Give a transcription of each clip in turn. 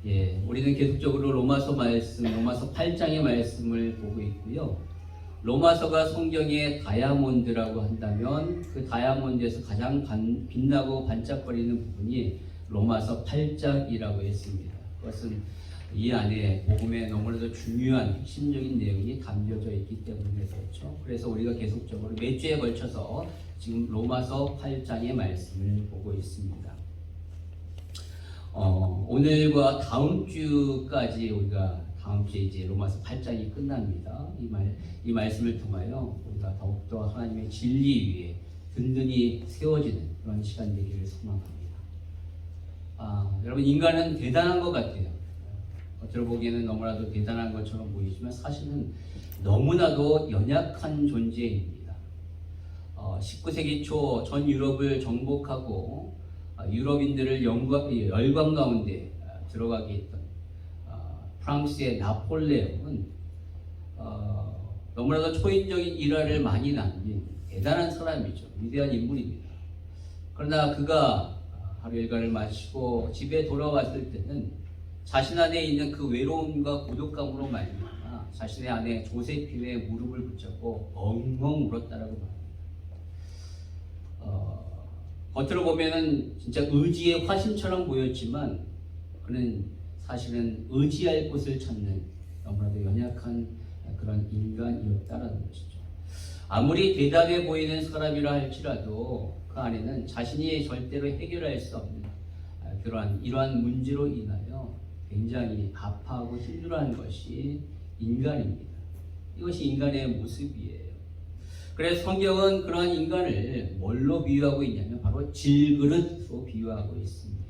우리는 계속적으로 로마서 8장의 말씀을 보고 있고요. 로마서가 성경의 다이아몬드라고 한다면 그 다이아몬드에서 가장 빛나고 반짝거리는 부분이 로마서 8장이라고 했습니다. 그것은 이 안에 복음에 너무나도 중요한 핵심적인 내용이 담겨져 있기 때문에 그렇죠. 그래서 우리가 계속적으로 몇 주에 걸쳐서 지금 로마서 8장의 말씀을 보고 있습니다. 오늘과 다음 주까지 우리가 다음 주에 이제 로마서 8장이 끝납니다. 이 말씀을 통하여 우리가 더욱더 하나님의 진리 위에 든든히 세워지는 그런 시간 되기를 소망합니다. 여러분, 인간은 대단한 것 같아요. 겉으로 보기에는 너무나도 대단한 것처럼 보이지만 사실은 너무나도 연약한 존재입니다. 19세기 초 전 유럽을 정복하고 유럽인들을 열광 가운데 들어가게 했던 프랑스의 나폴레옹은 너무나도 초인적인 일화를 많이 남긴 대단한 사람이죠. 위대한 인물입니다. 그러나 그가 하루 일과를 마치고 집에 돌아왔을 때는 자신 안에 있는 그 외로움과 고독감으로 말미암아 자신의 아내 조세핀의 무릎을 붙잡고 엉엉 울었다라고 말합니다. 겉으로 보면은 진짜 의지의 화신처럼 보였지만 그는 사실은 의지할 곳을 찾는 너무나도 연약한 그런 인간이었다라는 것이죠. 아무리 대단해 보이는 사람이라 할지라도 그 안에는 자신이 절대로 해결할 수 없는 이러한 문제로 인하여 굉장히 아파하고 힘들어하는 것이 인간입니다. 이것이 인간의 모습이에요. 그래서 성경은 그러한 인간을 뭘로 비유하고 있냐면 바로 질그릇으로 비유하고 있습니다.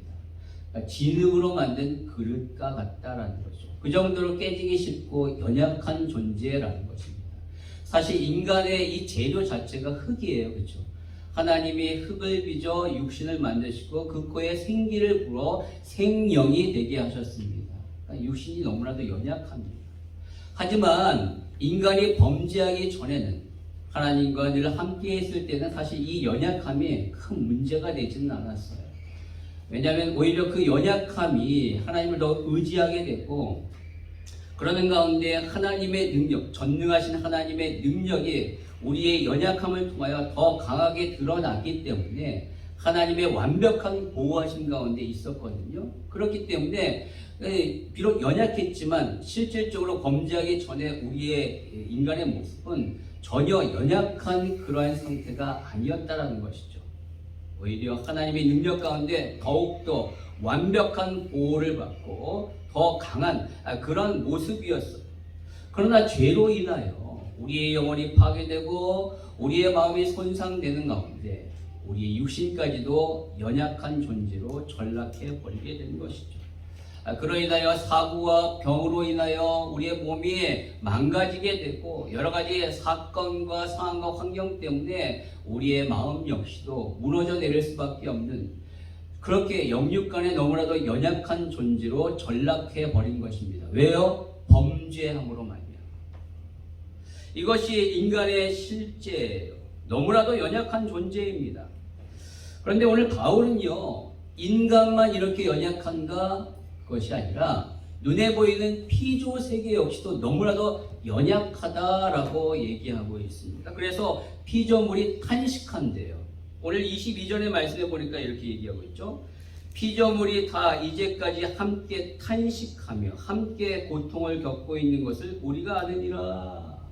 그러니까 진흙으로 만든 그릇과 같다라는 거죠. 그 정도로 깨지기 쉽고 연약한 존재라는 것입니다. 사실 인간의 이 재료 자체가 흙이에요. 그렇죠? 하나님이 흙을 빚어 육신을 만드시고 그 코에 생기를 불어 생명이 되게 하셨습니다. 그러니까 육신이 너무나도 연약합니다. 하지만 인간이 범죄하기 전에는 하나님과 늘 함께 했을 때는 사실 이 연약함이 큰 문제가 되지는 않았어요. 왜냐하면 오히려 그 연약함이 하나님을 더 의지하게 됐고 그러는 가운데 하나님의 능력, 전능하신 하나님의 능력이 우리의 연약함을 통하여 더 강하게 드러났기 때문에 하나님의 완벽한 보호하심 가운데 있었거든요. 그렇기 때문에 비록 연약했지만 실질적으로 범죄하기 전에 우리의 인간의 모습은 전혀 연약한 그러한 상태가 아니었다라는 것이죠. 오히려 하나님의 능력 가운데 더욱더 완벽한 보호를 받고 더 강한 그런 모습이었어요. 그러나 죄로 인하여 우리의 영혼이 파괴되고 우리의 마음이 손상되는 가운데 우리의 육신까지도 연약한 존재로 전락해 버리게 된 것이죠. 그로 인하여 사고와 병으로 인하여 우리의 몸이 망가지게 되고 여러 가지 사건과 상황과 환경 때문에 우리의 마음 역시도 무너져 내릴 수밖에 없는 그렇게 영육간에 너무나도 연약한 존재로 전락해 버린 것입니다. 왜요? 범죄함으로 말이에요. 이것이 인간의 실제예요. 너무나도 연약한 존재입니다. 그런데 오늘 바울은요, 인간만 이렇게 연약한가? 그것이 아니라 눈에 보이는 피조 세계 역시도 너무나도 연약하다라고 얘기하고 있습니다. 그래서 피조물이 탄식한대요. 오늘 22절의 말씀에 보니까 이렇게 얘기하고 있죠. 피조물이 다 이제까지 함께 탄식하며 함께 고통을 겪고 있는 것을 우리가 아느니라.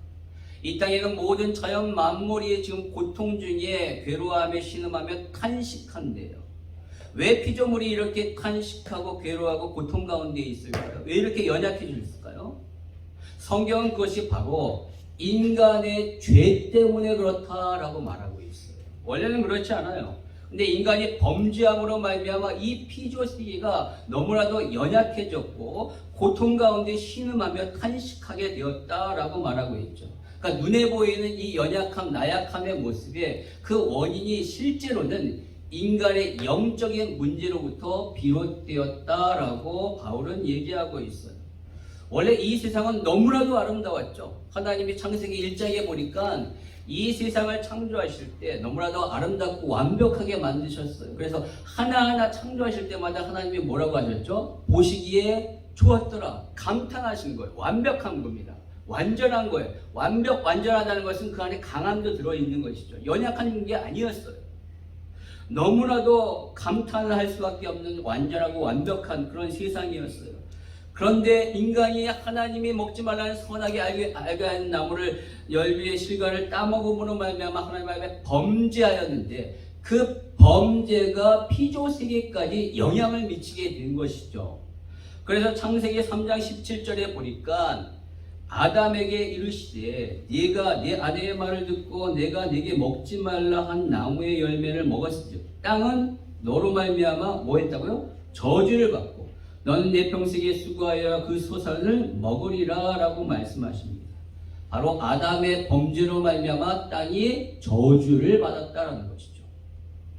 이 땅에는 모든 자연 만물이 지금 고통 중에 괴로워하며 신음하며 탄식한대요. 왜 피조물이 이렇게 탄식하고 괴로워하고 고통 가운데 있을까요? 왜 이렇게 연약해졌을까요? 성경은 그것이 바로 인간의 죄 때문에 그렇다라고 말하고 있어요. 원래는 그렇지 않아요. 근데 인간이 범죄함으로 말미암아 이 피조 세계가 너무나도 연약해졌고 고통 가운데 신음하며 탄식하게 되었다라고 말하고 있죠. 그러니까 눈에 보이는 이 연약함, 나약함의 모습에 그 원인이 실제로는 인간의 영적인 문제로부터 비롯되었다라고 바울은 얘기하고 있어요. 원래 이 세상은 너무나도 아름다웠죠. 하나님이 창세기 1장에 보니까 이 세상을 창조하실 때 너무나도 아름답고 완벽하게 만드셨어요. 그래서 하나하나 창조하실 때마다 하나님이 뭐라고 하셨죠? 보시기에 좋았더라. 감탄하신 거예요. 완벽한 겁니다. 완전한 거예요. 완전하다는 것은 그 안에 강함도 들어있는 것이죠. 연약한 게 아니었어요. 너무나도 감탄할 수밖에 없는 완전하고 완벽한 그런 세상이었어요. 그런데 인간이 하나님이 먹지 말라는 선하게 알게 하는 나무를 열매의 실과를 따먹음으로 말미암아 하나님 앞에 범죄하였는데 그 범죄가 피조세계까지 영향을 미치게 된 것이죠. 그래서 창세기 3장 17절에 보니까 아담에게 이르시되 네가 네 아내의 말을 듣고 내가 네게 먹지 말라 한 나무의 열매를 먹었을즉 땅은 너로 말미암아 뭐 했다고요? 저주를 받고 너는 내 평생에 수고하여 그 소산을 먹으리라 라고 말씀하십니다. 바로 아담의 범죄로 말미암아 땅이 저주를 받았다는 것이죠.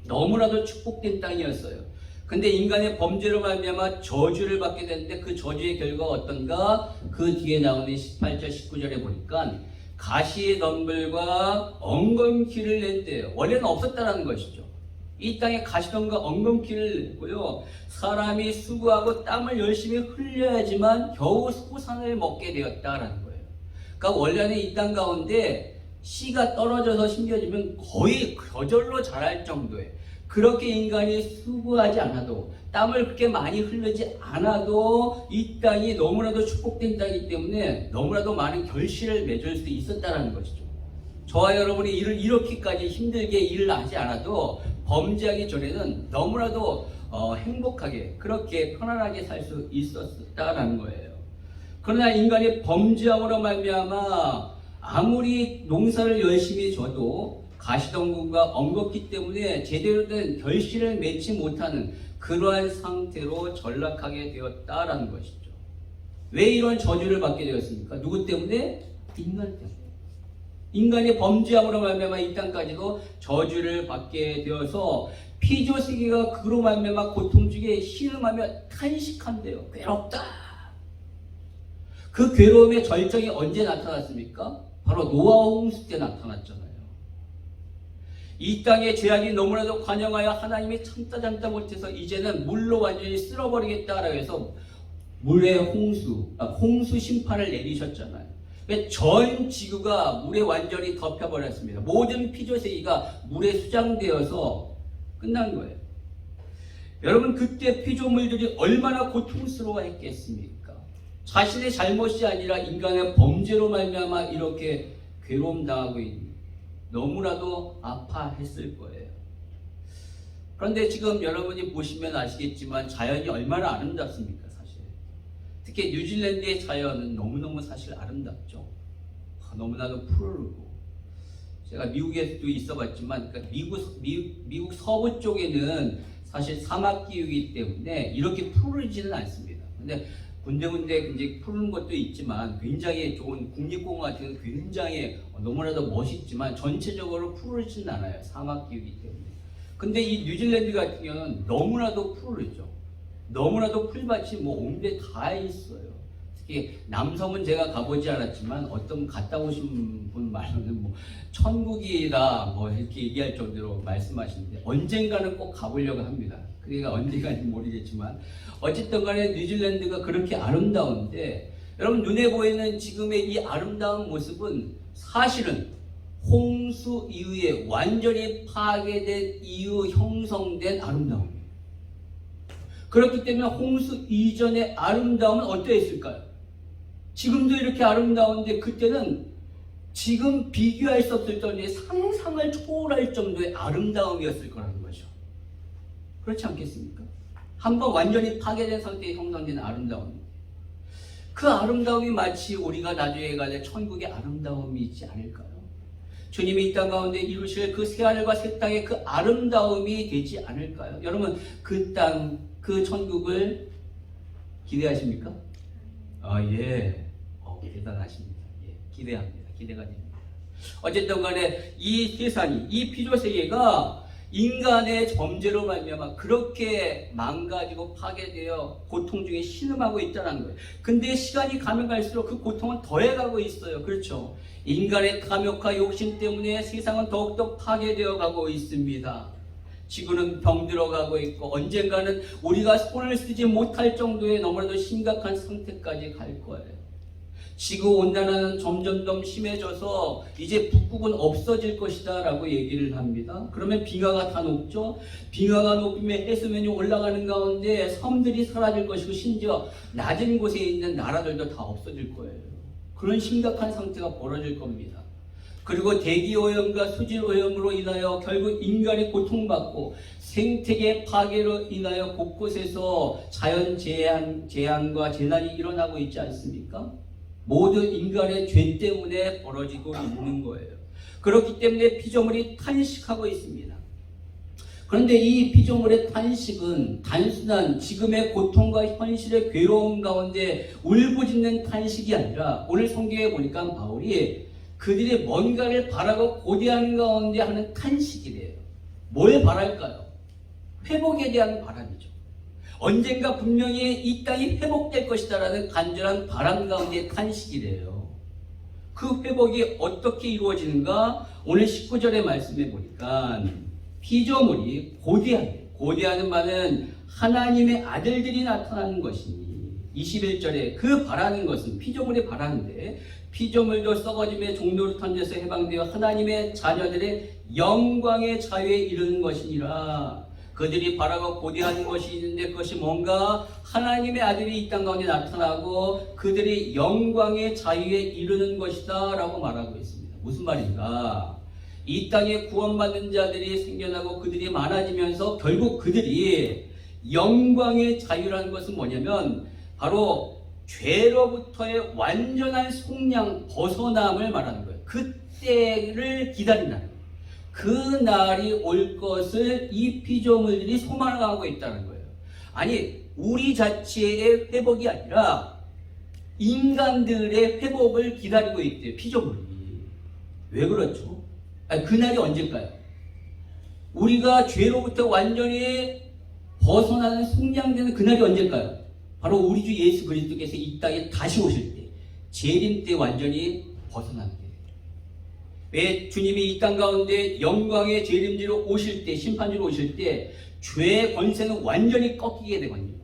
너무나도 축복된 땅이었어요. 근데 인간의 범죄로 말미암아 저주를 받게 되는데 그 저주의 결과가 어떤가? 그 뒤에 나오는 18절 19절에 보니까 가시의 덤불과 엉겅퀴를 낸대요. 원래는 없었다는 것이죠. 이 땅에 가시덤과 엉겅퀴를 냈고요. 사람이 수고하고 땀을 열심히 흘려야지만 겨우 소산을 먹게 되었다라는 거예요. 그러니까 원래는 이 땅 가운데 씨가 떨어져서 심겨지면 거의 저절로 자랄 정도예요. 그렇게 인간이 수고하지 않아도 땀을 그렇게 많이 흐르지 않아도 이 땅이 너무나도 축복된 땅이기 때문에 너무나도 많은 결실을 맺을 수 있었다는 것이죠. 저와 여러분이 일을 이렇게까지 힘들게 일을 하지 않아도 범죄하기 전에는 너무나도 행복하게 그렇게 편안하게 살 수 있었다는 거예요. 그러나 인간이 범죄함으로 말미암아 아무리 농사를 열심히 져도 가시덤불과 엉겁기 때문에 제대로 된 결실을 맺지 못하는 그러한 상태로 전락하게 되었다라는 것이죠. 왜 이런 저주를 받게 되었습니까? 누구 때문에? 인간 때문에. 인간이 범죄함으로 말미암아 이 땅까지도 저주를 받게 되어서 피조세계가 그로 말미암아 고통 중에 신음하며 탄식한대요. 괴롭다. 그 괴로움의 절정이 언제 나타났습니까? 바로 노아 홍수 때 나타났잖아요. 이 땅의 죄악이 너무나도 관영하여 하나님이 참다 못해서 이제는 물로 완전히 쓸어버리겠다라고 해서 물의 홍수 심판을 내리셨잖아요. 전 지구가 물에 완전히 덮여버렸습니다. 모든 피조세계가 물에 수장되어서 끝난 거예요. 여러분 그때 피조물들이 얼마나 고통스러워했겠습니까? 자신의 잘못이 아니라 인간의 범죄로 말미암아 이렇게 괴로움 당하고 있는 너무나도 아파했을 거예요. 그런데 지금 여러분이 보시면 아시겠지만 자연이 얼마나 아름답습니까, 사실. 특히 뉴질랜드의 자연은 너무너무 사실 아름답죠. 너무나도 푸르고. 제가 미국에도 있어봤지만, 그러니까 미국 서부 쪽에는 사실 사막 기후이기 때문에 이렇게 푸르지는 않습니다. 근데 군데군데 이제 푸른 것도 있지만 굉장히 좋은 국립공원 같은 굉장히 너무나도 멋있지만 전체적으로 푸르지는 않아요. 사막 기후이기 때문에. 근데 이 뉴질랜드 같은 경우는 너무나도 푸르죠. 너무나도 풀밭이 온데 다 있어요. 특히 남섬은 제가 가보지 않았지만 어떤 갔다 오신 분 말로는 천국이다 이렇게 얘기할 정도로 말씀하시는데 언젠가는 꼭 가보려고 합니다. 그러니까 언젠가는 모르겠지만 어쨌든 간에 뉴질랜드가 그렇게 아름다운데 여러분 눈에 보이는 지금의 이 아름다운 모습은 사실은 홍수 이후에 완전히 파괴된 이후 형성된 아름다움이에요. 그렇기 때문에 홍수 이전의 아름다움은 어떠했을까요? 지금도 이렇게 아름다운데 그때는 지금 비교할 수 없을 정도의 상상을 초월할 정도의 아름다움이었을 거라는 거죠. 그렇지 않겠습니까? 한번 완전히 파괴된 상태에 형성된 아름다움. 그 아름다움이 마치 우리가 나중에 갈 천국의 아름다움이지 않을까요? 주님이 이 땅 가운데 이루실 그 새하늘과 새 땅의 그 아름다움이 되지 않을까요? 여러분 그 땅, 그 천국을 기대하십니까? 예. 대단하십니다. 예, 기대합니다. 기대가 됩니다. 어쨌든 간에 이 세상이, 이 피조세계가 인간의 범죄로 말미암아 그렇게 망가지고 파괴되어 고통 중에 신음하고 있다는 거예요. 근데 시간이 가면 갈수록 그 고통은 더해가고 있어요. 그렇죠? 인간의 탐욕과 욕심 때문에 세상은 더욱더 파괴되어 가고 있습니다. 지구는 병들어 가고 있고 언젠가는 우리가 손을 쓰지 못할 정도의 너무나도 심각한 상태까지 갈 거예요. 지구온난화는 점점 더 심해져서 이제 북극은 없어질 것이다 라고 얘기를 합니다. 그러면 빙하가 다 녹죠. 빙하가 녹으면 해수면이 올라가는 가운데 섬들이 사라질 것이고 심지어 낮은 곳에 있는 나라들도 다 없어질 거예요. 그런 심각한 상태가 벌어질 겁니다. 그리고 대기오염과 수질오염으로 인하여 결국 인간이 고통받고 생태계 파괴로 인하여 곳곳에서 자연재난과 재난이 일어나고 있지 않습니까? 모든 인간의 죄 때문에 벌어지고 있는 거예요. 그렇기 때문에 피조물이 탄식하고 있습니다. 그런데 이 피조물의 탄식은 단순한 지금의 고통과 현실의 괴로움 가운데 울부짖는 탄식이 아니라 오늘 성경에 보니까 바울이 그들이 뭔가를 바라고 고대하는 가운데 하는 탄식이래요. 뭘 바랄까요? 회복에 대한 바람이죠. 언젠가 분명히 이 땅이 회복될 것이다라는 간절한 바람 가운데 탄식이래요. 그 회복이 어떻게 이루어지는가? 오늘 19절의 말씀에 보니까 피조물이 고대하는 말은 하나님의 아들들이 나타나는 것이니 21절에 그 바라는 것은 피조물이 바라는데 피조물도 썩어짐의 종로로 던져서 해방되어 하나님의 자녀들의 영광의 자유에 이르는 것이니라. 그들이 바라고 고대하는 것이 있는데 그것이 뭔가 하나님의 아들이 이 땅 가운데 나타나고 그들이 영광의 자유에 이르는 것이다 라고 말하고 있습니다. 무슨 말인가? 이 땅에 구원받는 자들이 생겨나고 그들이 많아지면서 결국 그들이 영광의 자유라는 것은 뭐냐면 바로 죄로부터의 완전한 속량 벗어남을 말하는 거예요. 그때를 기다린다는 거예요. 그 날이 올 것을 이 피조물들이 소망하고 있다는 거예요. 아니 우리 자체의 회복이 아니라 인간들의 회복을 기다리고 있대요. 피조물이. 왜 그렇죠? 아니, 그 날이 언제일까요? 우리가 죄로부터 완전히 벗어나는 속량되는 그 날이 언제일까요? 바로 우리 주 예수 그리스도께서 이 땅에 다시 오실 때, 재림 때 완전히 벗어나는 거예요. 왜 주님이 이 땅 가운데 영광의 재림지로 오실 때, 심판지로 오실 때 죄의 권세는 완전히 꺾이게 되거든요.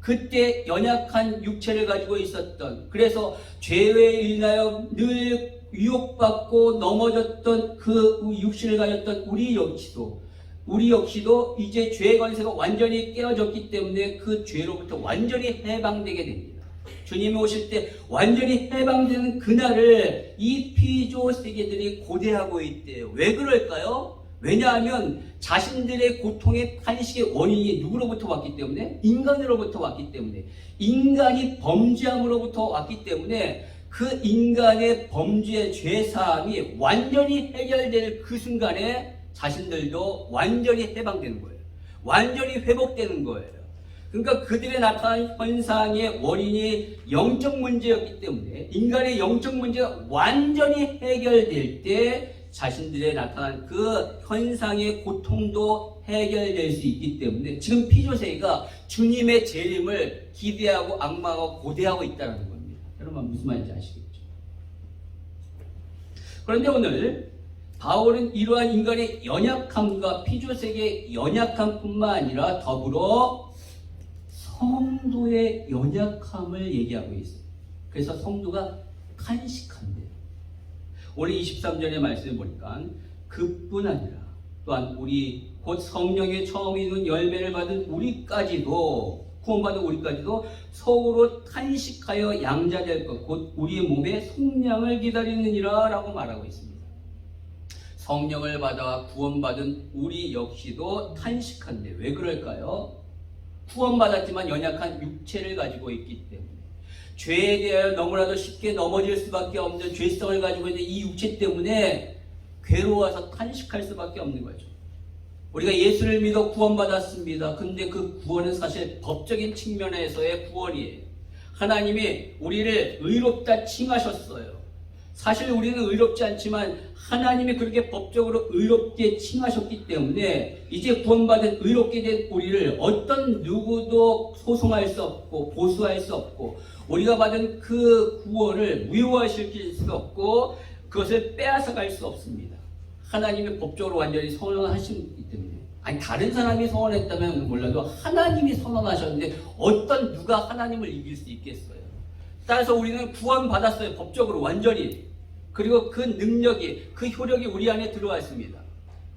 그때 연약한 육체를 가지고 있었던, 그래서 죄에 인하여 늘 유혹받고 넘어졌던 그 육신을 가졌던 우리 역시도 이제 죄의 권세가 완전히 깨어졌기 때문에 그 죄로부터 완전히 해방되게 됩니다. 주님이 오실 때 완전히 해방되는 그날을 이 피조 세계들이 고대하고 있대요. 왜 그럴까요? 왜냐하면 자신들의 고통의 탄식의 원인이 누구로부터 왔기 때문에? 인간으로부터 왔기 때문에. 인간이 범죄함으로부터 왔기 때문에 그 인간의 범죄 죄사함이 완전히 해결될 그 순간에 자신들도 완전히 해방되는 거예요. 완전히 회복되는 거예요. 그러니까 그들의 나타난 현상의 원인이 영적 문제였기 때문에 인간의 영적 문제가 완전히 해결될 때 자신들의 나타난 그 현상의 고통도 해결될 수 있기 때문에 지금 피조세계가 주님의 재림을 기대하고 악망하고 고대하고 있다는 겁니다. 여러분 무슨 말인지 아시겠죠? 그런데 오늘 바울은 이러한 인간의 연약함과 피조세계의 연약함뿐만 아니라 더불어 성도의 연약함을 얘기하고 있어요. 그래서 성도가 탄식한대요. 오늘 23절의 말씀을 보니까 그뿐 아니라 또한 우리 곧 성령의 처음 있는 열매를 받은 우리까지도 구원받은 우리까지도 서로 탄식하여 양자될 것 곧 우리의 몸의 속량을 기다리느니라 라고 말하고 있습니다. 성령을 받아 구원받은 우리 역시도 탄식한데 왜 그럴까요? 구원받았지만 연약한 육체를 가지고 있기 때문에 죄에 대하여 너무나도 쉽게 넘어질 수밖에 없는 죄성을 가지고 있는 이 육체 때문에 괴로워서 탄식할 수밖에 없는 거죠. 우리가 예수를 믿어 구원받았습니다. 근데 그 구원은 사실 법적인 측면에서의 구원이에요. 하나님이 우리를 의롭다 칭하셨어요. 사실 우리는 의롭지 않지만 하나님이 그렇게 법적으로 의롭게 칭하셨기 때문에 이제 구원받은 의롭게 된 우리를 어떤 누구도 소송할 수 없고 보수할 수 없고 우리가 받은 그 구원을 무효화시킬 수 없고 그것을 빼앗아갈 수 없습니다. 하나님이 법적으로 완전히 선언하시기 때문에. 아니 다른 사람이 선언했다면 몰라도 하나님이 선언하셨는데 어떤 누가 하나님을 이길 수 있겠어요. 따라서 우리는 구원받았어요. 법적으로 완전히. 그리고 그 능력이 그 효력이 우리 안에 들어와 있습니다.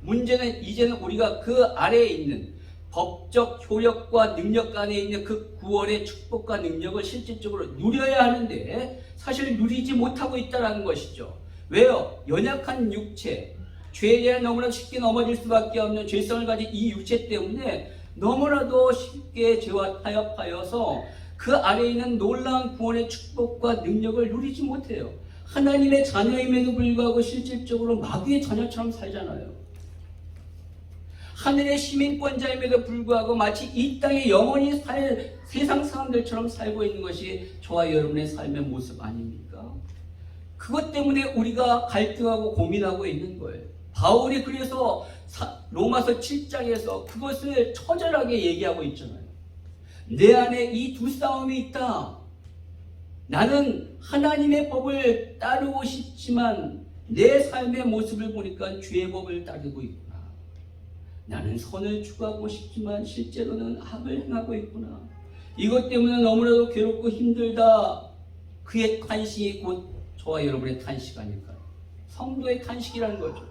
문제는 이제는 우리가 그 아래에 있는 법적 효력과 능력 안에 있는 그 구원의 축복과 능력을 실질적으로 누려야 하는데 사실 누리지 못하고 있다는 것이죠. 왜요? 연약한 육체, 죄에 대한 너무나 쉽게 넘어질 수밖에 없는 죄성을 가진 이 육체 때문에 너무나도 쉽게 죄와 타협하여서 그 아래에 있는 놀라운 구원의 축복과 능력을 누리지 못해요. 하나님의 자녀임에도 불구하고 실질적으로 마귀의 자녀처럼 살잖아요. 하늘의 시민권자임에도 불구하고 마치 이 땅에 영원히 살 세상 사람들처럼 살고 있는 것이 저와 여러분의 삶의 모습 아닙니까? 그것 때문에 우리가 갈등하고 고민하고 있는 거예요. 바울이 그래서 로마서 7장에서 그것을 처절하게 얘기하고 있잖아요. 내 안에 이 두 싸움이 있다. 나는 하나님의 법을 따르고 싶지만 내 삶의 모습을 보니까 죄의 법을 따르고 있구나. 나는 선을 추구하고 싶지만 실제로는 악을 행하고 있구나. 이것 때문에 너무나도 괴롭고 힘들다. 그의 탄식이 곧 저와 여러분의 탄식 아닐까요? 성도의 탄식이라는 거죠.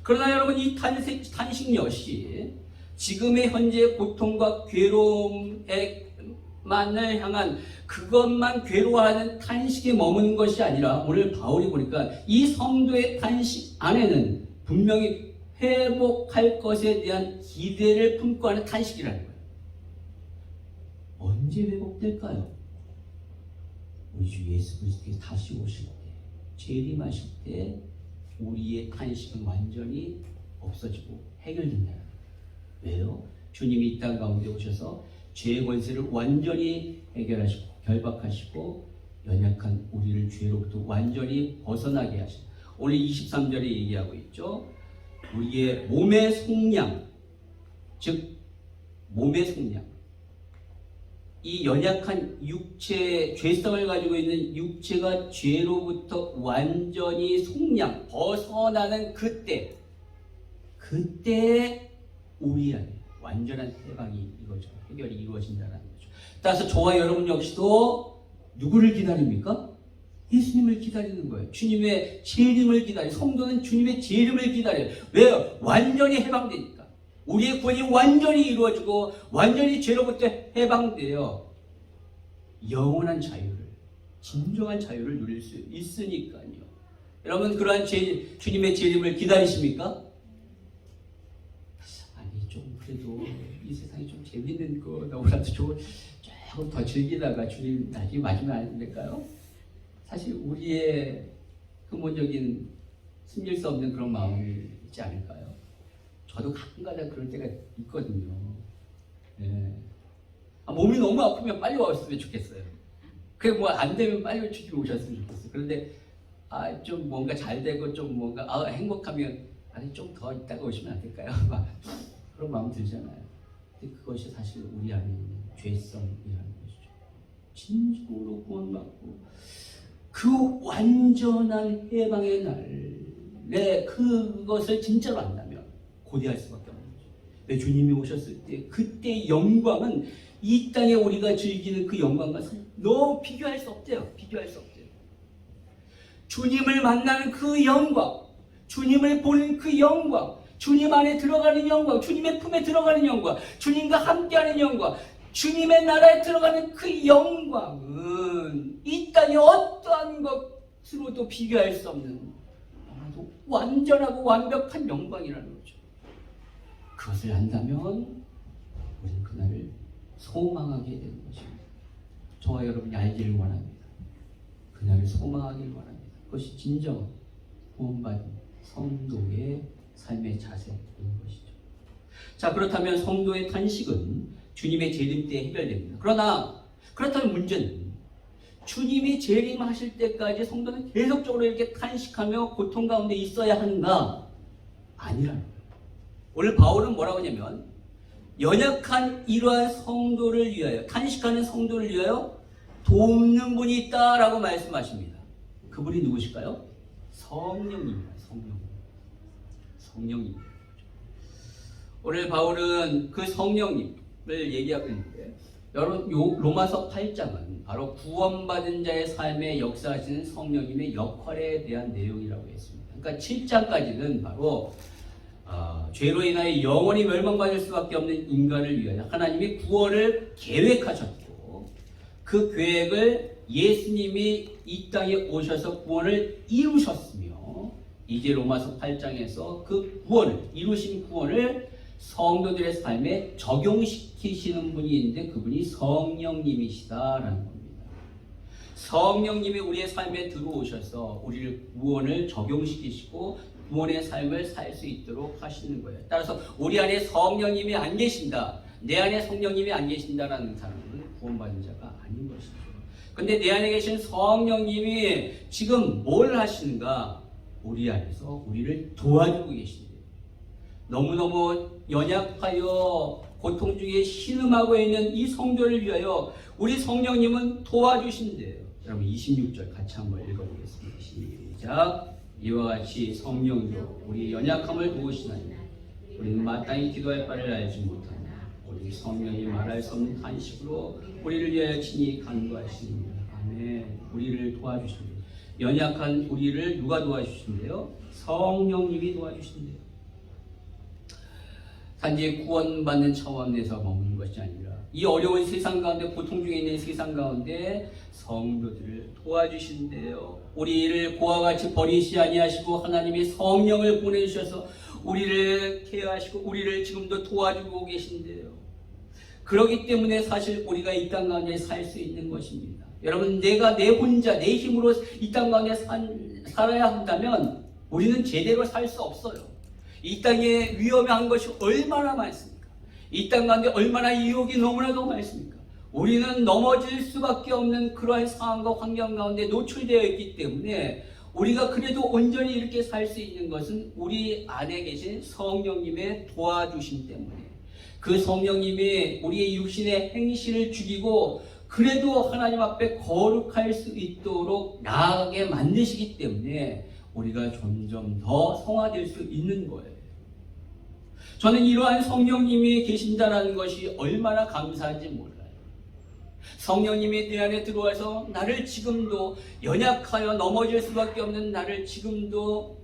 그러나 여러분 이 탄식 역시 지금의 현재 고통과 괴로움만을 향한 그것만 괴로워하는 탄식에 머무는 것이 아니라 오늘 바울이 보니까 이 성도의 탄식 안에는 분명히 회복할 것에 대한 기대를 품고 하는 탄식이라는 거예요. 언제 회복될까요? 우리 주 예수 그리스도께서 다시 오실 때, 재림하실 때 우리의 탄식은 완전히 없어지고 해결된다. 왜요? 주님이 이 땅 가운데 오셔서 죄의 권세를 완전히 해결하시고 결박하시고 연약한 우리를 죄로부터 완전히 벗어나게 하시고 오늘 23절에 얘기하고 있죠. 우리의 몸의 속량, 즉 몸의 속량, 이 연약한 육체, 죄성을 가지고 있는 육체가 죄로부터 완전히 속량, 벗어나는 그때 우리 안에 완전한 해방이 이거죠. 해결이 이루어진다는 거죠. 따라서 저와 여러분 역시도 누구를 기다립니까? 예수님을 기다리는 거예요. 주님의 재림을 기다려요. 성도는 주님의 재림을 기다려요. 왜요? 완전히 해방되니까. 우리의 구원이 완전히 이루어지고 완전히 죄로부터 해방되어 영원한 자유를, 진정한 자유를 누릴 수 있으니까요. 여러분 그러한 주님의 재림을 기다리십니까? 아니 좀 그래도 이 세상이 좀 재밌는 거 너무나도 조금 더 즐기다가 주님 나중에 마지막 안 될까요? 사실 우리의 근본적인 숨길 수 없는 그런 마음이 있지 않을까요? 저도 가끔가다 그럴 때가 있거든요. 네. 몸이 너무 아프면 빨리 왔으면 좋겠어요. 그게 뭐 안 되면 빨리 주님 오셨으면 좋겠어요. 그런데 좀 뭔가 잘 되고 좀 뭔가 행복하면 아니 좀 더 있다가 오시면 안 될까요? 그런 마음 들잖아요. 근데 그것이 사실 우리 안에 있는 죄성이라는 것이죠. 진정으로 구원받고 그 완전한 해방의 날에 그것을 진짜로 안다면 고대할 수밖에 없는 거죠. 내 주님이 오셨을 때 그때 영광은 이 땅에 우리가 즐기는 그 영광과 너무 비교할 수 없대요. 비교할 수 없대요. 주님을 만나는 그 영광, 주님을 보는 그 영광, 주님 안에 들어가는 영광, 주님의 품에 들어가는 영광, 주님과 함께하는 영광, 주님의 나라에 들어가는 그 영광은 이 땅의 어떠한 것으로도 비교할 수 없는 완전하고 완벽한 영광이라는 거죠. 그것을 안다면 우리는 그날을 소망하게 되는 것입니다. 저와 여러분이 알기를 원합니다. 그날을 소망하기를 원합니다. 그것이 진정 구원받은 성도의 삶의 자세인 것이죠. 자, 그렇다면 성도의 탄식은 주님의 재림 때 해결됩니다. 그렇다면 문제는 주님이 재림하실 때까지 성도는 계속적으로 이렇게 탄식하며 고통 가운데 있어야 하는가? 아니라는 거예요. 오늘 바울은 뭐라고 하냐면 연약한 이러한 성도를 위하여, 탄식하는 성도를 위하여 돕는 분이 있다라고 말씀하십니다. 그분이 누구실까요? 성령입니다. 성령입니다. 오늘 바울은 그 성령님을 얘기하고 있는데, 여러분 로마서 8장은 바로 구원받은 자의 삶에 역사하시는 성령님의 역할에 대한 내용이라고 했습니다. 그러니까 7장까지는 바로 죄로 인하여 영원히 멸망받을 수밖에 없는 인간을 위하여 하나님이 구원을 계획하셨고, 그 계획을 예수님이 이 땅에 오셔서 구원을 이루셨으며, 이제 로마서 8장에서 그 구원을, 이루신 구원을 성도들의 삶에 적용시키시는 분이 있는데 그분이 성령님이시다라는 겁니다. 성령님이 우리의 삶에 들어오셔서 우리를 구원을 적용시키시고 구원의 삶을 살 수 있도록 하시는 거예요. 따라서 우리 안에 성령님이 안 계신다, 내 안에 성령님이 안 계신다라는 사람은 구원받은 자가 아닌 것이죠. 근데 내 안에 계신 성령님이 지금 뭘 하시는가? 우리 안에서 우리를 도와주고 계신대요. 너무너무 연약하여 고통 중에 신음하고 있는 이 성도를 위하여 우리 성령님은 도와주신대요. 여러분 26절 같이 한번 읽어보겠습니다. 시작. 이와 같이 성령도 우리 연약함을 도우시나니 우리는 마땅히 기도할 바를 알지 못하나 우리 성령이 말할 수 없는 탄식으로 우리를 위하여 친히 간구하시느니라. 아멘. 우리를 도와주십니다. 연약한 우리를 누가 도와주신대요? 성령님이 도와주신대요. 단지 구원받는 차원에서 머무는 것이 아니라 이 어려운 세상 가운데, 고통 중에 있는 세상 가운데 성도들을 도와주신대요. 우리를 고와 같이 버리시 아니하시고 하나님이 성령을 보내주셔서 우리를 케어하시고 우리를 지금도 도와주고 계신대요. 그렇기 때문에 사실 우리가 이 땅 가운데 살 수 있는 것입니다. 여러분, 내가 내 혼자 내 힘으로 이 땅 가운데 살아야 한다면 우리는 제대로 살 수 없어요. 이 땅에 위험한 것이 얼마나 많습니까? 이 땅 가운데 얼마나 유혹이 너무나도 많습니까? 우리는 넘어질 수밖에 없는 그러한 상황과 환경 가운데 노출되어 있기 때문에 우리가 그래도 온전히 이렇게 살 수 있는 것은 우리 안에 계신 성령님의 도와주심 때문에, 그 성령님이 우리의 육신의 행실을 죽이고 그래도 하나님 앞에 거룩할 수 있도록 나아가게 만드시기 때문에 우리가 점점 더 성화될 수 있는 거예요. 저는 이러한 성령님이 계신다는 것이 얼마나 감사한지 몰라요. 성령님이 내 안에 들어와서 나를 지금도 연약하여 넘어질 수밖에 없는 나를 지금도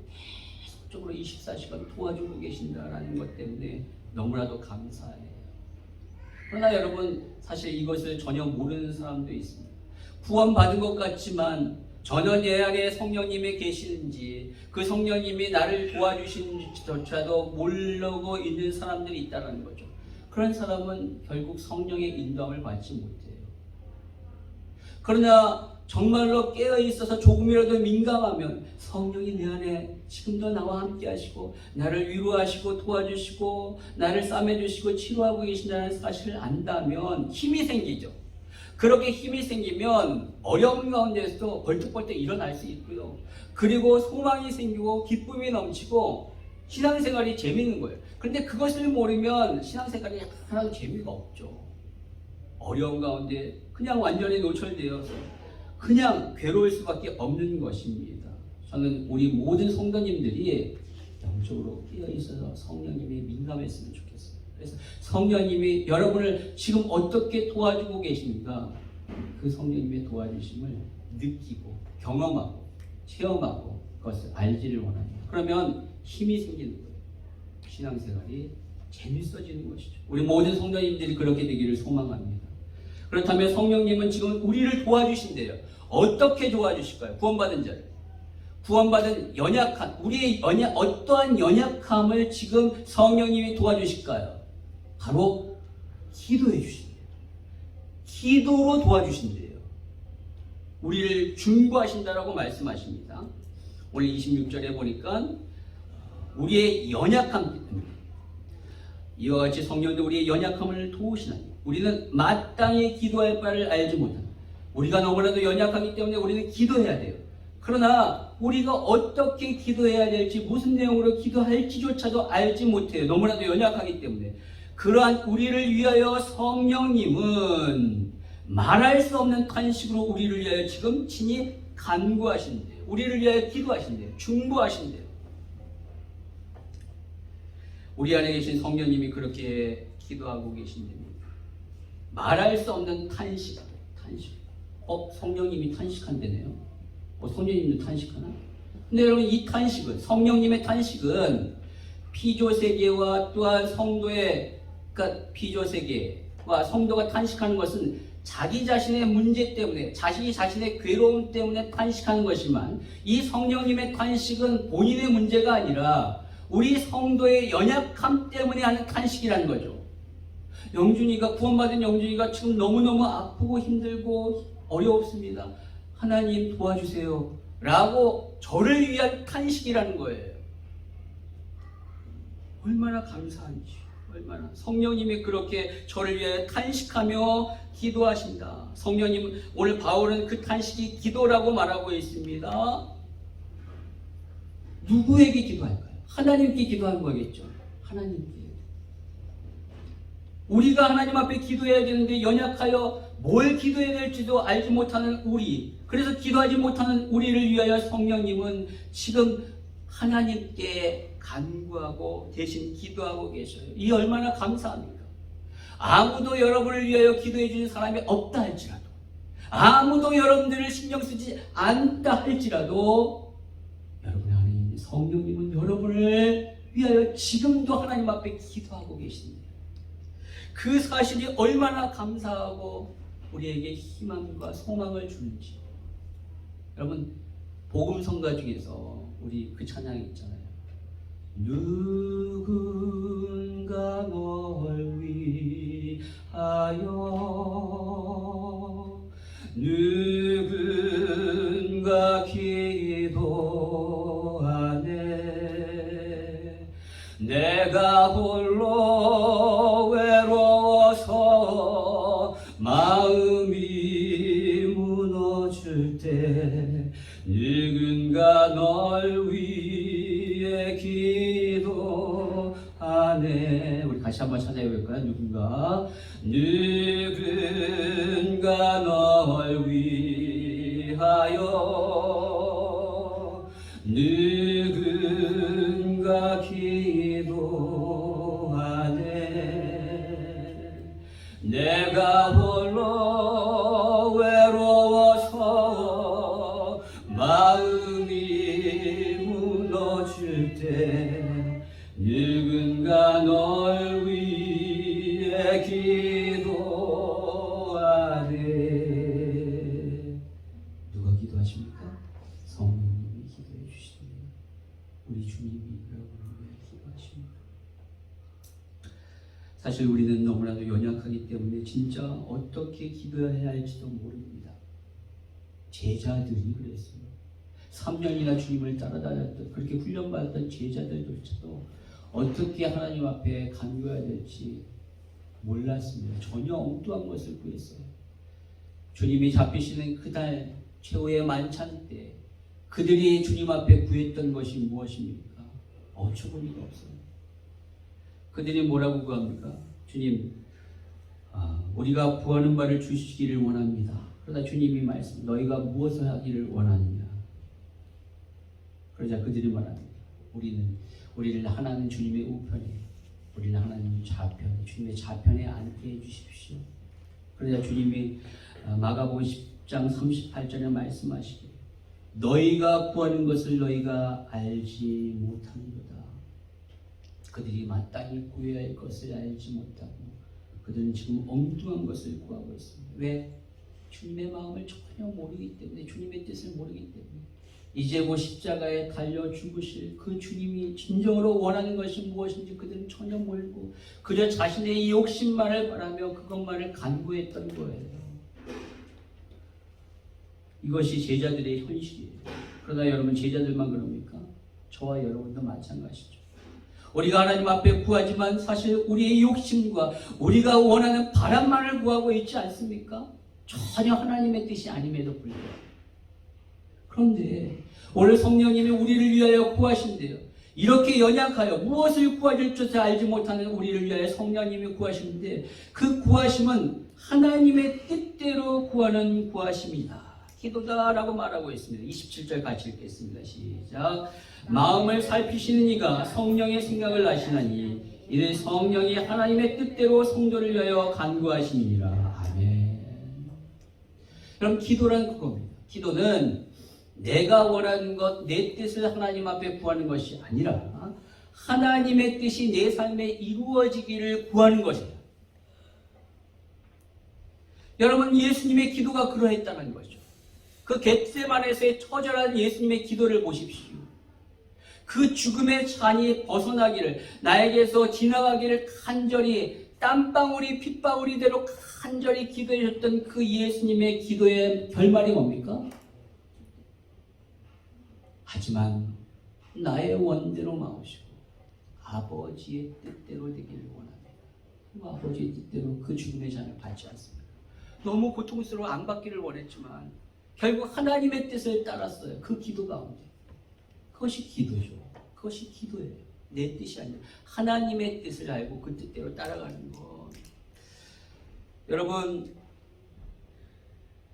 계속적으로 24시간 도와주고 계신다는 것 때문에 너무나도 감사해요. 그러나 여러분, 사실 이것을 전혀 모르는 사람도 있습니다. 구원받은 것 같지만 전혀 내 안에 성령님이 계시는지, 그 성령님이 나를 도와주시는지조차도 모르고 있는 사람들이 있다는 거죠. 그런 사람은 결국 성령의 인도함을 받지 못해요. 그러나 정말로 깨어있어서 조금이라도 민감하면 성령이 내 안에 지금도 나와 함께 하시고 나를 위로하시고 도와주시고 나를 싸매주시고 치료하고 계신다는 사실을 안다면 힘이 생기죠. 그렇게 힘이 생기면 어려운 가운데서도 벌떡벌떡 일어날 수 있고요. 그리고 소망이 생기고 기쁨이 넘치고 신앙생활이 재밌는 거예요. 그런데 그것을 모르면 신앙생활이 하나도 재미가 없죠. 어려운 가운데 그냥 완전히 노출되어서 그냥 괴로울 수밖에 없는 것입니다. 저는 우리 모든 성도님들이 영적으로 깨어있어서 성령님이 민감했으면 좋겠어요. 그래서 성령님이 여러분을 지금 어떻게 도와주고 계십니까? 그 성령님의 도와주심을 느끼고 경험하고 체험하고 그것을 알지를 원합니다. 그러면 힘이 생기는 거예요. 신앙생활이 재밌어지는 것이죠. 우리 모든 성도님들이 그렇게 되기를 소망합니다. 그렇다면 성령님은 지금 우리를 도와주신대요. 어떻게 도와주실까요? 구원받은 자를. 구원받은 연약한, 우리의 어떠한 연약함을 지금 성령님이 도와주실까요? 바로 기도해 주신대요. 기도로 도와주신대요. 우리를 중보하신다라고 말씀하십니다. 오늘 26절에 보니까 우리의 연약함, 이와 같이 성령도 우리의 연약함을 도우시나니 우리는 마땅히 기도할 바를 알지 못한다. 우리가 너무나도 연약하기 때문에 우리는 기도해야 돼요. 그러나 우리가 어떻게 기도해야 될지, 무슨 내용으로 기도할지조차도 알지 못해요. 너무나도 연약하기 때문에. 그러한 우리를 위하여 성령님은 말할 수 없는 탄식으로 우리를 위하여 지금 친히 간구하신대요. 우리를 위하여 기도하신대요. 중보하신대요. 우리 안에 계신 성령님이 그렇게 기도하고 계신답니다. 말할 수 없는 탄식. 성령님이 탄식한대네요. 성령님도 탄식하나? 근데 여러분, 이 탄식은, 성령님의 탄식은 피조세계와 또한 성도의, 그러니까 피조세계와 성도가 탄식하는 것은 자기 자신의 문제 때문에, 자신의 괴로움 때문에 탄식하는 것이지만, 이 성령님의 탄식은 본인의 문제가 아니라 우리 성도의 연약함 때문에 하는 탄식이라는 거죠. 구원받은 영준이가 지금 너무너무 아프고 힘들고 어렵습니다. 하나님 도와주세요 라고 저를 위한 탄식이라는 거예요. 얼마나 감사한지, 얼마나 성령님이 그렇게 저를 위해 탄식하며 기도하신다. 성령님, 오늘 바울은 그 탄식이 기도라고 말하고 있습니다. 누구에게 기도할까요? 하나님께 기도하는 거겠죠. 하나님께. 우리가 하나님 앞에 기도해야 되는데 연약하여 뭘 기도해야 될지도 알지 못하는 우리, 그래서 기도하지 못하는 우리를 위하여 성령님은 지금 하나님께 간구하고 대신 기도하고 계셔요. 이 얼마나 감사합니까? 아무도 여러분을 위하여 기도해 주는 사람이 없다 할지라도, 아무도 여러분들을 신경 쓰지 않다 할지라도, 여러분 안에 있는 성령님은 여러분을 위하여 지금도 하나님 앞에 기도하고 계십니다. 그 사실이 얼마나 감사하고 우리에게 희망과 소망을 주는지. 여러분, 복음성가 중에서 우리 그 찬양이 있잖아요. 누군가 널 위하여 누군가 기도하네. 내가 홀로 외로워서 마음이 무너질 때 누군가 널 위해 기도하네. 우리 다시 한번 찾아볼까요? 누군가 널 위하여 누군가 기도하네. 내가 홀로 외로워서 마음이 무너질 때 누군가 널 위해 기도하네. 누가 기도하십니까? 성령님이 기도해 주십니다. 우리 주님이 여러분을 위해 기도하십니다. 사실 우리는 너무나도 연약하기 때문에 진짜 어떻게 기도해야 할지도 모릅니다. 제자들이 그랬어요. 3년이나 주님을 따라다녔던, 그렇게 훈련받았던 제자들조차도 어떻게 하나님 앞에 간구해야 될지 몰랐습니다. 전혀 엉뚱한 것을 구했어요. 주님이 잡히시는 그날 최후의 만찬 때 그들이 주님 앞에 구했던 것이 무엇입니까? 어처구니가 없어요. 그들이 뭐라고 구합니까? 주님, 우리가 구하는 바를 주시기를 원합니다. 그러다 주님이 말씀, 너희가 무엇을 하기를 원하느냐? 그러자 그들이 말합니다. 우리를 하나는 주님의 우편에, 우리는 하나님 좌편에, 주님의 좌편에 앉게 해주십시오. 그러자 주님이 마가복음 10장 38절에 말씀하시기를, 너희가 구하는 것을 너희가 알지 못하는도다. 그들이 마땅히 구해야 할 것을 알지 못하고 그들은 지금 엉뚱한 것을 구하고 있습니다. 왜? 주님의 마음을 전혀 모르기 때문에, 주님의 뜻을 모르기 때문에. 이제 곧 십자가에 달려 죽으실 그 주님이 진정으로 원하는 것이 무엇인지 그들은 전혀 모르고 그저 자신의 욕심만을 바라며 그것만을 간구했던 거예요. 이것이 제자들의 현실이에요. 그러나 여러분, 제자들만 그럽니까? 저와 여러분도 마찬가지죠. 우리가 하나님 앞에 구하지만 사실 우리의 욕심과 우리가 원하는 바람만을 구하고 있지 않습니까? 전혀 하나님의 뜻이 아님에도 불구하고. 그런데 오늘 성령님이 우리를 위하여 구하신대요. 이렇게 연약하여 무엇을 구하실 줄 알지 못하는 우리를 위하여 성령님이 구하시는데, 그 구하심은 하나님의 뜻대로 구하는 구하심이다. 기도다라고 말하고 있습니다. 27절 같이 읽겠습니다. 시작. 마음을 살피시는 이가 성령의 생각을 아시나니 이는 성령이 하나님의 뜻대로 성도를 위하여 간구하시니라. 아멘. 그럼 기도란 그겁니다. 기도는 내가 원하는 것, 내 뜻을 하나님 앞에 구하는 것이 아니라 하나님의 뜻이 내 삶에 이루어지기를 구하는 것이다. 여러분, 예수님의 기도가 그러했다는 거죠. 그 겟세마네에서의 처절한 예수님의 기도를 보십시오. 그 죽음의 잔이 벗어나기를, 나에게서 지나가기를 간절히 땀방울이 핏방울이대로 간절히 기도하셨던 그 예수님의 기도의 결말이 뭡니까? 하지만 나의 원대로 마오시고 아버지의 뜻대로 되기를 원합니다. 그 아버지의 뜻대로 그 죽음의 잔을 받지 않습니다. 너무 고통스러워 안 받기를 원했지만 결국 하나님의 뜻을 따랐어요. 그 기도 가운데. 그것이 기도죠. 그것이 기도예요. 내 뜻이 아니라 하나님의 뜻을 알고 그 뜻대로 따라가는 것. 여러분,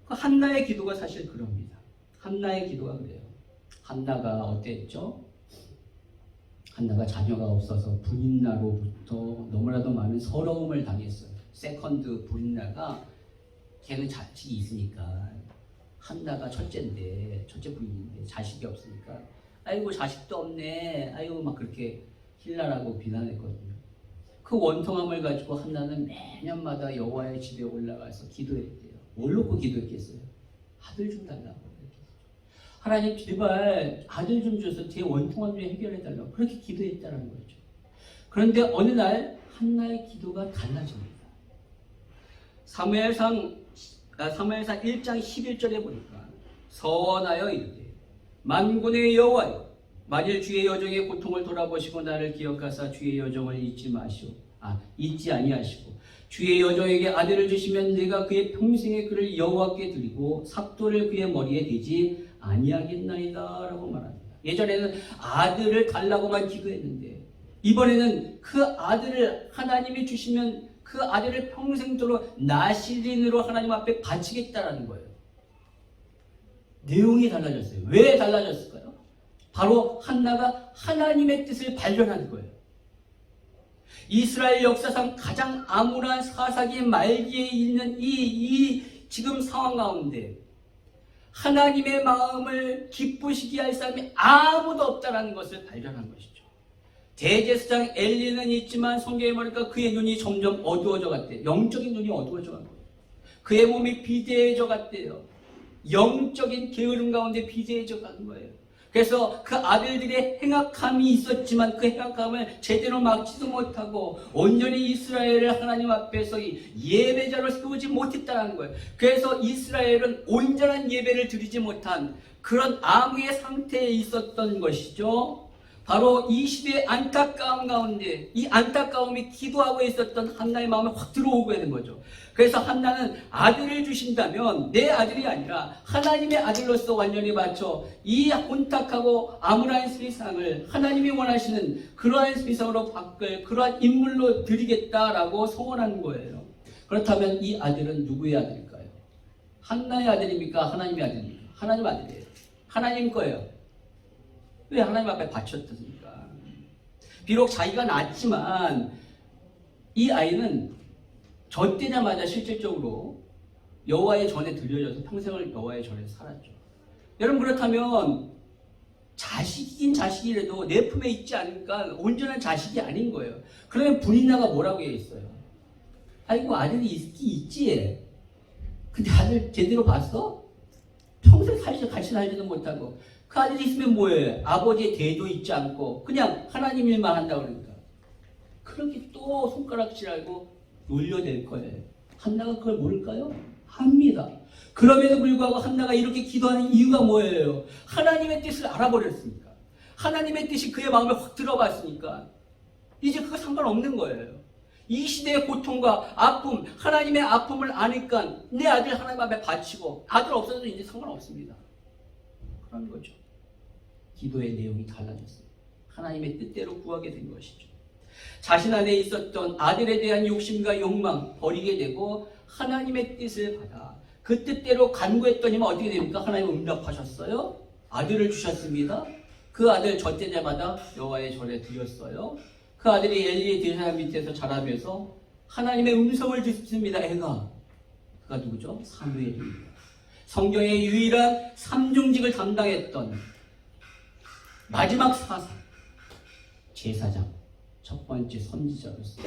그 한나의 기도가 사실 그럽니다. 한나의 기도가 그래요. 한나가 어땠죠? 한나가 자녀가 없어서 분인나로부터 너무나도 많은 서러움을 당했어요. 세컨드 분인나가 걔는 자식이 있으니까, 한나가 첫째인데, 첫째 부인인데 자식이 없으니까 아이고 자식도 없네, 아이고 막 그렇게 힐나라고 비난했거든요. 그 원통함을 가지고 한나는 매년마다 여호와의 집에 올라가서 기도했대요. 뭘 놓고 기도했겠어요? 아들 좀 달라고. 하나님 제발 아들 좀 줘서 제 원통함 좀 해결해 달라고 그렇게 기도했다는 거죠. 그런데 어느 날 한나의 기도가 달라집니다. 사무엘상 1장 11절에 보니까 선하여 이르되 만군의 여호와여, 만일 주의 여종의 고통을 돌아보시고 나를 기억하사 주의 여종을 잊지 아니하시고 주의 여종에게 아들을 주시면 내가 그의 평생의 그를 여호와께 드리고 삭도를 그의 머리에 대지 아니하겠나이다 라고 말합니다. 예전에는 아들을 달라고만 기도했는데 이번에는 그 아들을 하나님이 주시면 그 아들을 평생도록 나시린으로 하나님 앞에 바치겠다라는 거예요. 내용이 달라졌어요. 왜 달라졌을까요? 바로 한나가 하나님의 뜻을 발견한 거예요. 이스라엘 역사상 가장 암울한 사사기 말기에 있는 이 지금 상황 가운데 하나님의 마음을 기쁘시게 할 사람이 아무도 없다는 것을 발견한 것이죠. 대제사장 엘리는 있지만 성경에 보니까 그의 눈이 점점 어두워져 갔대요. 영적인 눈이 어두워져 간 거예요. 그의 몸이 비대해져 갔대요. 영적인 게으름 가운데 비대해져 간 거예요. 그래서 그 아들들의 행악함이 있었지만 그 행악함을 제대로 막지도 못하고 온전히 이스라엘을 하나님 앞에서 예배자로 세우지 못했다는 거예요. 그래서 이스라엘은 온전한 예배를 드리지 못한 그런 암의 상태에 있었던 것이죠. 바로 이 시대의 안타까움 가운데 이 안타까움이 기도하고 있었던 한나의 마음에 확 들어오게 되는 거죠. 그래서 한나는 아들을 주신다면 내 아들이 아니라 하나님의 아들로서 완전히 바쳐 이 혼탁하고 암울한 세상을 하나님이 원하시는 그러한 세상으로 바꿀 그러한 인물로 드리겠다라고 소원한 거예요. 그렇다면 이 아들은 누구의 아들일까요? 한나의 아들입니까? 하나님의 아들입니까? 하나님 아들이에요. 하나님 거예요. 왜 하나님 앞에 바쳤습니까? 비록 자기가 낳았지만 이 아이는 젖되자마자 실질적으로 여호와의 전에 들려져서 평생을 여호와의 전에 살았죠. 여러분, 그렇다면 자식이긴 자식이라도 내 품에 있지 않으니까 온전한 자식이 아닌 거예요. 그러면 분인나가 뭐라고 했어요? 아이고 아들이 있지. 근데 아들 제대로 봤어? 평생 같이 살지도 못하고 그 아들이 있으면 뭐예요? 아버지의 대도 있지 않고 그냥 하나님 일만 한다고 그러니까 그렇게 또 손가락질하고 놀려댈 거예요. 한나가 그걸 모를까요? 합니다. 그럼에도 불구하고 한나가 이렇게 기도하는 이유가 뭐예요? 하나님의 뜻을 알아버렸으니까. 하나님의 뜻이 그의 마음에 확 들어갔으니까 이제 그거 상관없는 거예요. 이 시대의 고통과 아픔, 하나님의 아픔을 아니까 내 아들 하나님 앞에 바치고 아들 없어도 이제 상관없습니다. 그런 거죠. 기도의 내용이 달라졌어요. 하나님의 뜻대로 구하게 된 것이죠. 자신 안에 있었던 아들에 대한 욕심과 욕망 버리게 되고 하나님의 뜻을 받아 그 뜻대로 간구했더니만 어떻게 됩니까? 하나님 응답하셨어요. 아들을 주셨습니다. 그 아들 젖될 때마다 여호와의 절에 드렸어요. 그 아들이 엘리의 대사장 밑에서 자라면서 하나님의 음성을 듣습니다. 애가 그가 누구죠? 사무엘입니다. 성경의 유일한 삼중직을 담당했던 마지막 사사 제사장 첫 번째 선지자로서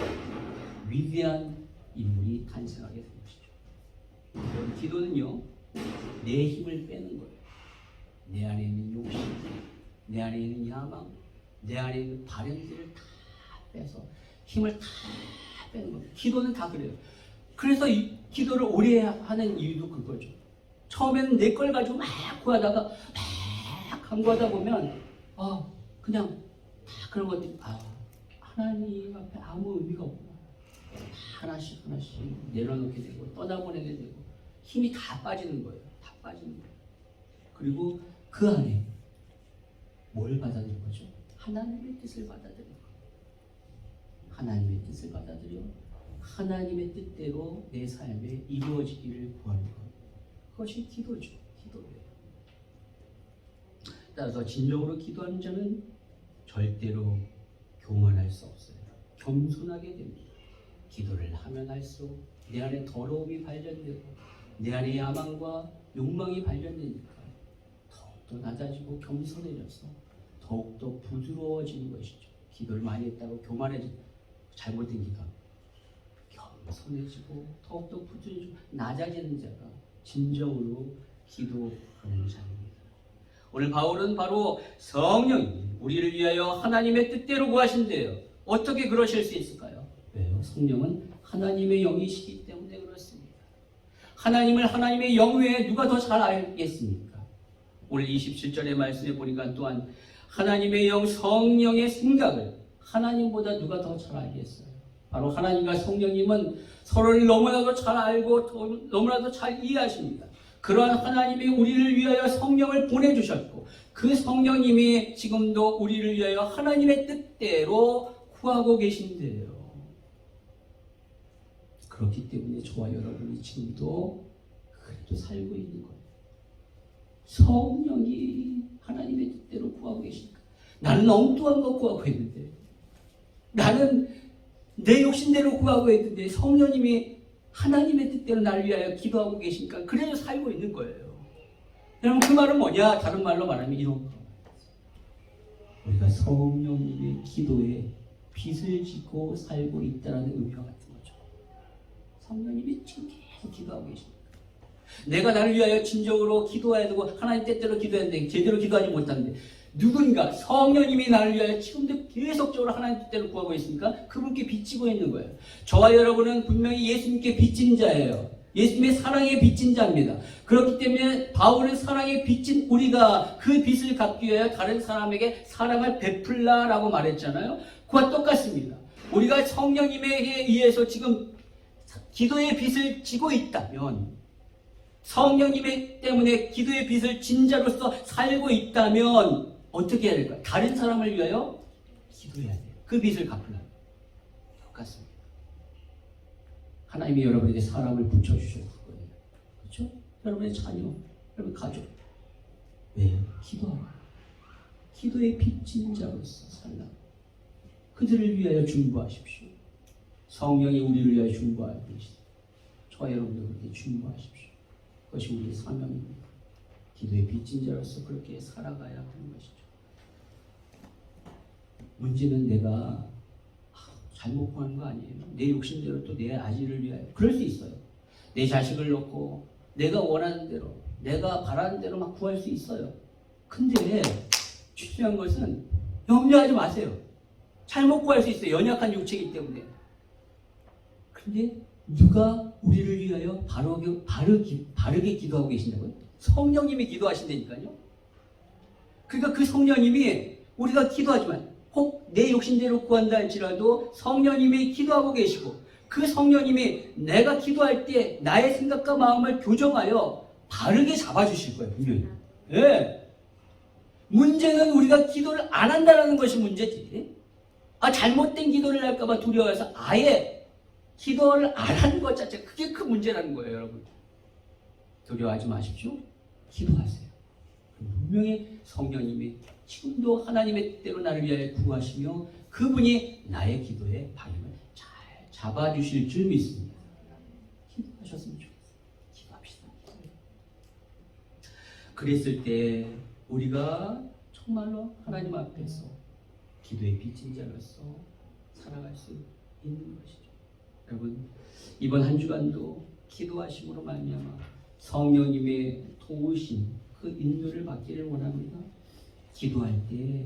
위대한 인물이 탄생하게 된 것이죠. 기도는요, 내 힘을 빼는 거예요. 내 안에 있는 욕심, 내 안에 있는 야망, 내 안에 있는 바램들을 다 빼서 힘을 다 빼는 거예요. 기도는 다 그래요. 그래서 이 기도를 오래 하는 이유도 그거죠. 처음에는 내 걸 가지고 막 구하다가 막 간구하다 보면 그냥 다 그런 것들이 하나님 앞에 아무 의미가 없구나. 하나씩 내려놓게 되고 떠나보내게 되고 힘이 다 빠지는 거예요. 다 빠지는 거예요. 그리고 그 안에 뭘 받아들인 거죠? 하나님의 뜻을 받아들인 거예요. 하나님의 뜻을 받아들여 하나님의 뜻대로 내 삶에 이루어지기를 구하는 것. 그것이 기도죠. 기도예요. 따라서 진정으로 기도하는 자는 절대로 교만할 수 없어요. 겸손하게 됩니다. 기도를 하면 할수록 내 안에 더러움이 발견되고 내 안에 야망과 욕망이 발견되니까 더욱더 낮아지고 겸손해져서 더욱더 부드러워지는 것이죠. 기도를 많이 했다고 교만해지고 잘못된 기도, 겸손해지고 더욱더 부드러워지고 낮아지는 자가 진정으로 기도하는 자입니다. 오늘 바울은 바로 성령이 우리를 위하여 하나님의 뜻대로 구하신대요. 어떻게 그러실 수 있을까요? 왜요? 성령은 하나님의 영이시기 때문에 그렇습니다. 하나님을 하나님의 영 외에 누가 더 잘 알겠습니까? 오늘 27절의 말씀에 보니까 또한 하나님의 영 성령의 생각을 하나님보다 누가 더 잘 알겠어요? 바로 하나님과 성령님은 서로를 너무나도 잘 알고 너무나도 잘 이해하십니다. 그러한 하나님이 우리를 위하여 성령을 보내주셨고 그 성령님이 지금도 우리를 위하여 하나님의 뜻대로 구하고 계신데요. 그렇기 때문에 저와 여러분이 지금도 그래도 살고 있는 거예요. 성령이 하나님의 뜻대로 구하고 계시니까. 나는 엉뚱한 거 구하고 있는데, 나는 내 욕심대로 구하고 있는데 성령님이 하나님의 뜻대로 나를 위하여 기도하고 계시니까 그래서 살고 있는 거예요. 여러분, 그 말은 뭐냐? 다른 말로 말하면 이런 거. 우리가 성령님의 기도에 빚을 지고 살고 있다는 의미와 같은 거죠. 성령님이 지금 계속 기도하고 계십니다. 내가 나를 위하여 진정으로 기도해야 되고 하나님 뜻대로 기도해야 되는데 제대로 기도하지 못하는데 누군가 성령님이 나를 위하여 지금도 계속적으로 하나님 뜻대로 구하고 있으니까 그분께 빚지고 있는 거예요. 저와 여러분은 분명히 예수님께 빚진 자예요. 예수님의 사랑에 빚진 자입니다. 그렇기 때문에 바울은 사랑에 빚진 우리가 그 빚을 갚기 위하여 다른 사람에게 사랑을 베풀라라고 말했잖아요. 그와 똑같습니다. 우리가 성령님에 의해서 지금 기도의 빚을 지고 있다면, 성령님 때문에 기도의 빚을 진 자로서 살고 있다면 어떻게 해야 될까요? 다른 사람을 위하여 기도해야 돼요. 그 빚을 갚으려면. 똑같습니다. 하나님이 여러분에게 사람을 붙여주셨을 거예요. 그렇죠? 여러분의 자녀, 여러분 가족. 왜요? 기도하라. 기도의 빚진 자로서 살라. 그들을 위하여 중보하십시오. 성령이 우리를 위하여 중보하고 계시다. 저와 여러분도 그렇게 중보하십시오. 그것이 우리의 사명입니다. 기도의 빚진 자로서 그렇게 살아가야 하는 것이죠. 문제는 내가 잘못 구하는 거 아니에요. 내 욕심대로 또 내 아지를 위하여. 그럴 수 있어요. 내 자식을 놓고 내가 원하는 대로, 내가 바라는 대로 막 구할 수 있어요. 근데 중요한 것은 염려하지 마세요. 잘못 구할 수 있어요. 연약한 육체이기 때문에. 근데 누가 우리를 위하여 바르게 기도하고 계신다고요? 성령님이 기도하신다니까요. 그러니까 그 성령님이 우리가 기도하지만 혹 내 욕심대로 구한다 할지라도 성령님이 기도하고 계시고 그 성령님이 내가 기도할 때 나의 생각과 마음을 교정하여 바르게 잡아주실 거예요. 분명히. 예. 문제는 우리가 기도를 안 한다는 것이 문제지. 잘못된 기도를 할까봐 두려워해서 아예 기도를 안 하는 것 자체가 그게 큰 문제라는 거예요, 여러분. 두려워하지 마십시오. 기도하세요. 분명히 성령님이 지금도 하나님의 뜻대로 나를 위하여 구하시며 그분이 나의 기도의 방향을 잘 잡아주실 줄 믿습니다. 기도하셨으면 좋겠어요. 기도합시다. 그랬을 때 우리가 정말로 하나님 앞에서 기도의 빚진 자로서 살아갈 수 있는 것이죠. 여러분, 이번 한 주간도 기도하심으로 말미암아 성령님의 도우심, 그 인도를 받기를 원합니다. 기도할 때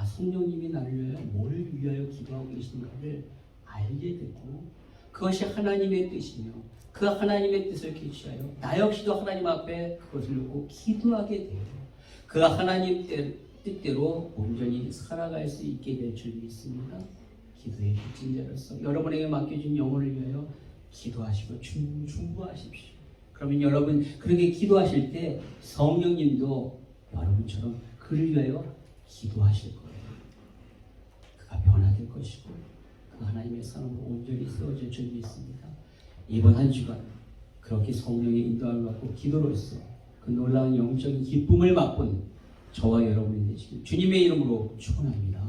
성령님이 나를 위하여 뭘 위하여 기도하고 계신가를 알게 되고 그것이 하나님의 뜻이며 그 하나님의 뜻을 캐치하여 나 역시도 하나님 앞에 그것을 놓고 기도하게 돼요. 그 하나님 뜻대로 온전히 살아갈 수 있게 될 줄 믿습니다. 기도의 빚진 자로서 여러분에게 맡겨진 영혼을 위하여 기도하시고 중보하십시오. 그러면 여러분 그렇게 기도하실 때 성령님도 여러분처럼 그를 위하여 기도하실 거예요. 그가 변화될 것이고 그 하나님의 사랑으로 온전히 쓰어질 줄 믿습니다. 이번 한 주간 그렇게 성령의 인도함을 받고 기도로써 그 놀라운 영적인 기쁨을 맛본 저와 여러분이 되시길 주님의 이름으로 축원합니다.